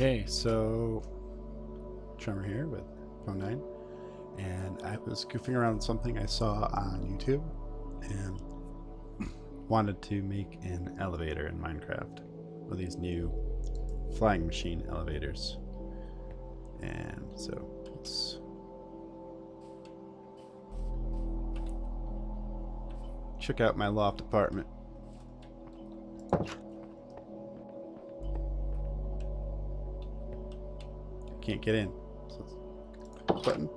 Hey, so Tremor here with Phone 9, and I was goofing around with something I saw on YouTube and wanted to make an elevator in Minecraft with these new flying machine elevators. And so let's check out my loft apartment. Can't get in. So let's button.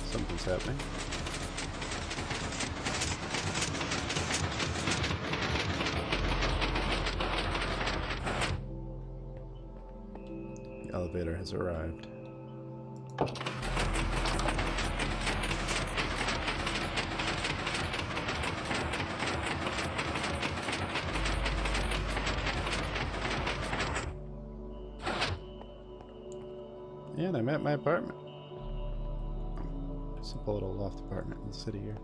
Something's happening. The elevator has arrived. And I'm at my apartment. Simple little loft apartment in the city here.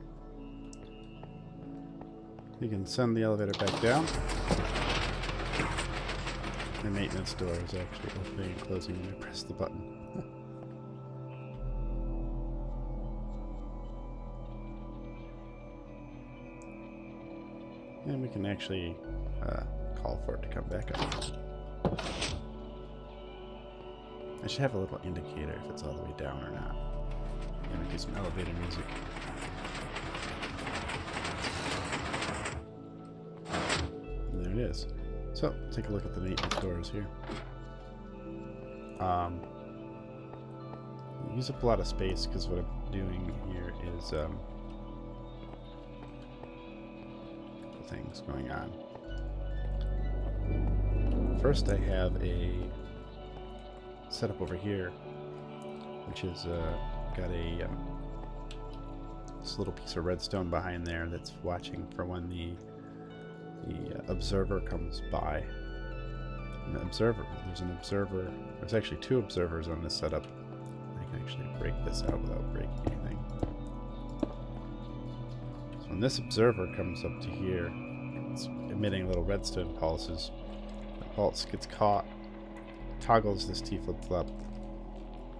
You can send the elevator back down. The maintenance door is actually opening and closing when I press the button. And we can actually call for it to come back up. I should have a little indicator if it's all the way down or not. I'm gonna do some elevator music. And there it is. So, take a look at the maintenance doors here. Use up a lot of space because what I'm doing here is a couple things going on. First, I have a setup over here, which is got a this little piece of redstone behind there that's watching for when the observer comes by. And the observer, there's an observer. There's actually two observers on this setup. I can actually break this out without breaking anything. So when this observer comes up to here, it's emitting little redstone pulses. The pulse gets caught, toggles this T flip-flop,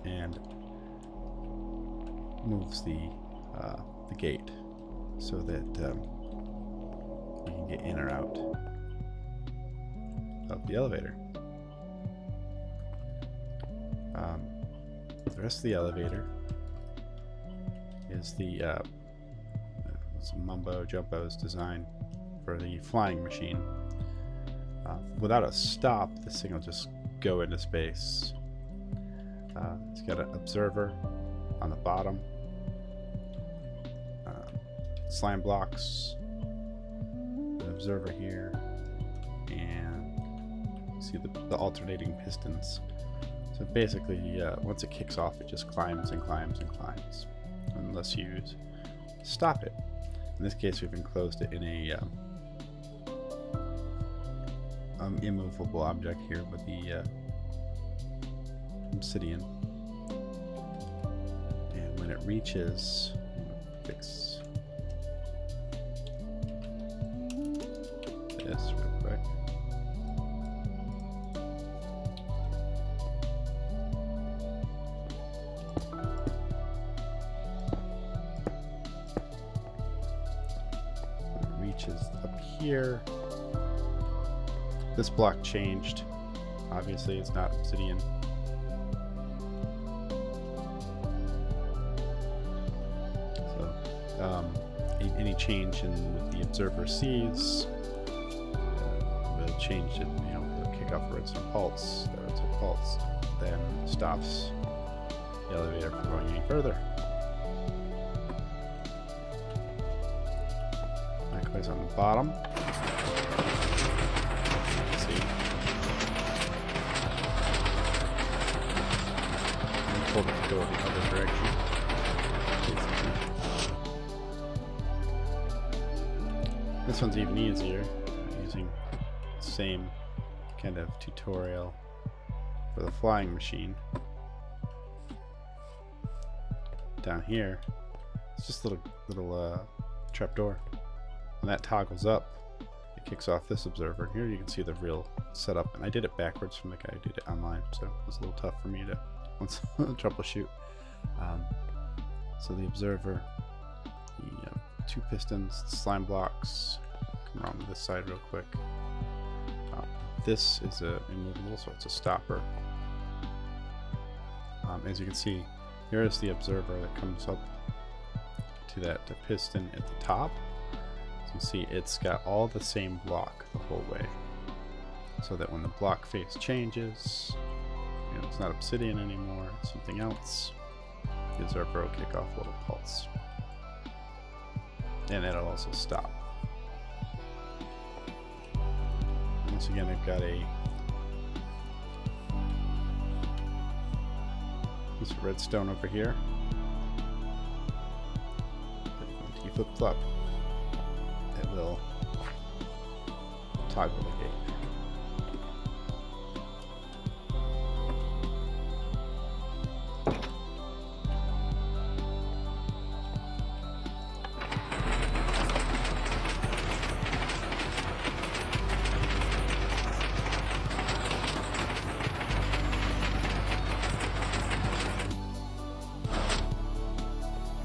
and moves the gate so that we can get in or out of the elevator. The rest of the elevator is the mumbo jumbo's design for the flying machine. Without a stop, this thing will just go into space. It's got an observer on the bottom, slime blocks, an observer here, and you see the alternating pistons. So basically, once it kicks off, it just climbs and climbs and climbs, unless you stop it. In this case, we've enclosed it in a immovable object here with the obsidian. And when it reaches, fix this real quick. When it reaches up here, this block changed. Obviously, it's not obsidian. So, any change in what the observer sees will change it. It'll kick off a redstone pulse. The redstone pulse then stops the elevator from going any further. Likewise on the bottom. It to go the other direction. This one's even easier, using the same kind of tutorial for the flying machine. Down here, it's just a little trapdoor. When that toggles up, it kicks off this observer. And here you can see the real setup, and I did it backwards from the guy who did it online, so it was a little tough for me to troubleshoot. So the observer, the 2 pistons, slime blocks. Come around to this side real quick. This is a immovable, so it's a stopper. As you can see, here is the observer that comes up to that piston at the top. As you can see, it's got all the same block the whole way, so that when the block face changes, you know, it's not obsidian anymore, it's something else, the observer will kick off a little pulse. And it'll also stop. Once again, I've got a piece of redstone over here. If you flip flop, it will toggle the gate.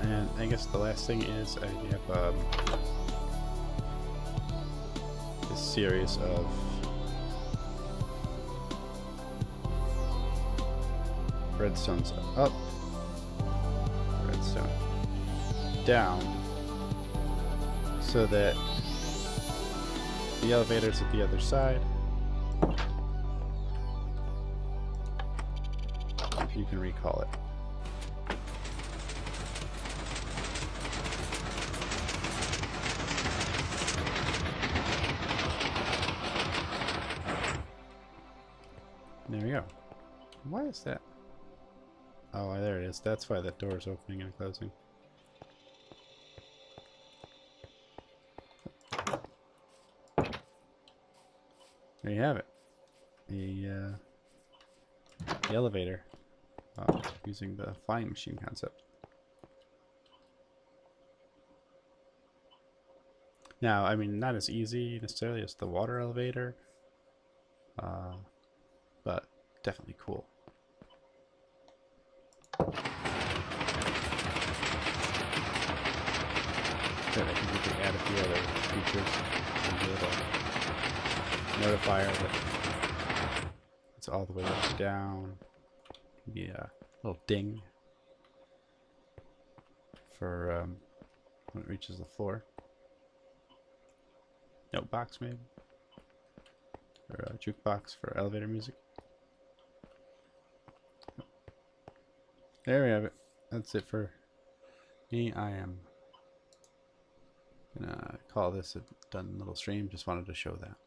And I guess the last thing is I have this series of redstones up, redstone down, so that the elevator's at the other side. You can recall it. There we go. Why is that? Oh, there it is. That's why that door is opening and closing. There you have it. The elevator using the flying machine concept. Now, I mean, not as easy necessarily as the water elevator, but definitely cool. Good, I think we could add a few other features. Maybe a little notifier that it's all the way up and down. Maybe a little ding for when it reaches the floor. Note box maybe, or a jukebox for elevator music. There we have it. That's it for me. I am gonna call this a done little stream. Just wanted to show that.